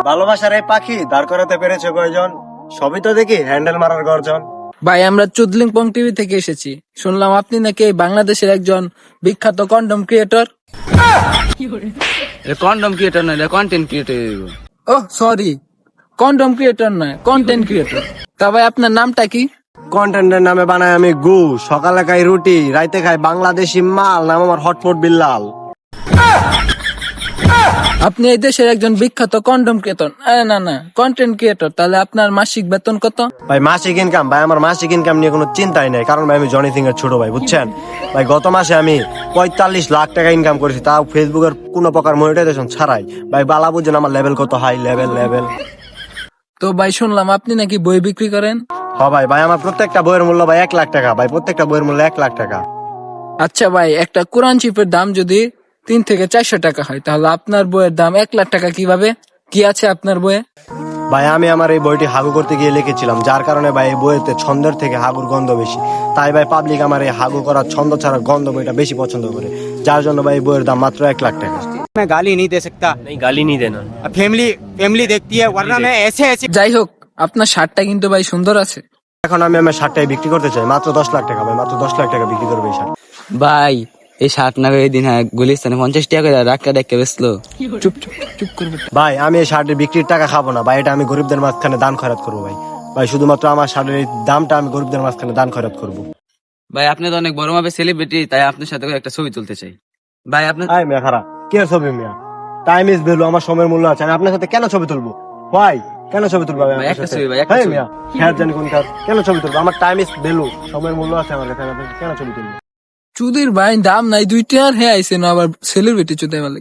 ভালোবাসার এই পাখি দাঁড় করাতে পেরেছে কয়জন? সবই তো দেখি হ্যান্ডেল মারার গর্জন। ভাই আমরা চুদলিংপং টিভি থেকে এসেছি, শুনলাম আপনি নাকি এই বাংলাদেশের একজন বিখ্যাত কন্ডম ক্রিয়েটর। কন্ডম ক্রিয়েটর না, কন্টেন্ট ক্রিয়েটর। ও সরি, কন্ডম ক্রিয়েটর নয়, কন্টেন্ট ক্রিয়েটর। তা ভাই আপনার নামটা কি? কন্টেন্টের নামে বানাই আমি গু, সকালে খাই রুটি, রাইতে খাই বাংলাদেশি মাল, নাম আমার হটপট বিল্লাল। আপনি এই দেশের একজন বিখ্যাত কন্ডম ক্রিয়েটর, না না কন্টেন্ট ক্রিয়েটর, তাহলে আপনার মাসিক বেতন কত? ভাই মাসিক ইনকাম, ভাই আমার মাসিক ইনকাম নিয়ে কোনো চিন্তাই নাই, কারণ ভাই আমি জনি সিং এর ছোট ভাই, বুঝছেন ভাই। গত মাসে আমি 45 লাখ টাকা ইনকাম করেছি, তাও ফেসবুকের কোনো প্রকার মনিটাইজেশন ছাড়াই। ভাই বালা বুঝছেন আমার লেভেল কত হাই লেভেল। তো ভাই শুনলাম আপনি নাকি বই বিক্রি করেন। ভাই আমার প্রত্যেকটা বইয়ের মূল্য ভাই 1 লাখ টাকা, ভাই প্রত্যেকটা বইয়ের মূল্য 1 লাখ টাকা। আচ্ছা ভাই, একটা কোরআন চিপের দাম যদি 3 থেকে 400 টাকা হয়, তাহলে আপনার বইয়ের দাম 1 লাখ টাকা কিভাবে? কি আছে আপনার বইয়ে? ভাই আমি আমার এই বইটি হাগু করতে গিয়ে লিখেছিলাম, যার কারণে ভাই এই বইতে ছন্দের থেকে হাগুর গন্ধ বেশি, তাই ভাই পাবলিক আমার এই হাগু করা ছন্দ ছাড়া গন্ধ বইটা বেশি পছন্দ করে, যার জন্য ভাই এই বইয়ের দাম মাত্র 1 লাখ টাকা। मैं गाली नहीं दे सकता। नहीं, गाली नहीं देना। फैमिली फैमिली देखती है, वरना मैं ऐसे ऐसे যাই হোক, আপনার শার্টটা কিন্তু ভাই সুন্দর আছে। এখন আমি আমার শার্টটাই বিক্রি করতে চাই মাত্র 10 লাখ টাকা, ভাই মাত্র 10 লাখ টাকা বিক্রি করবে এই শার্ট। ভাই এই শার্ট না এই দিন গুলিস্তানে 50 টাকা করে রাখা দেখে বেচলো। চুপ চুপ চুপ করবে। ভাই আমি এই শার্টের বিক্রির টাকা খাবো না ভাই, এটা আমি গরিবদের মাঝখানে দান খয়রাত করবো ভাই। ভাই শুধুমাত্র আমার শার্টের এই দামটা আমি গরিবদের মাঝখানে দান খয়রাত করবো। ভাই আপনি তো অনেক বড় মাপের সেলিব্রিটি, তাই আপনার সাথে একটা ছবি তুলতে চাই। ভাই আপনার আই মিয়া খারাপ কি আর ছবি মিয়া, টাইম ইজ ভ্যালু, আমার সময়ের মূল্য আছে, আমি আপনার সাথে কেন ছবি তুলবো ভাই? কেন ছবি তুলবো আমি ভাই, আপনার একটা সাথে? ছবি ভাই, একটা হ্যাঁ ছবি। মিয়া, হ্যাঁ জানি কোন কাজ, কেন ছবি তুলবো? আমার টাইম ইজ ভ্যালু, সময়ের মূল্য আছে আমার কাছে, আমি আপনাকে কেন ছবি তুলবো? চুদির ভাই দাম নাই 2 টাকার, হে আইছে না আবার সেলিব্রিটি চুদাই বলে।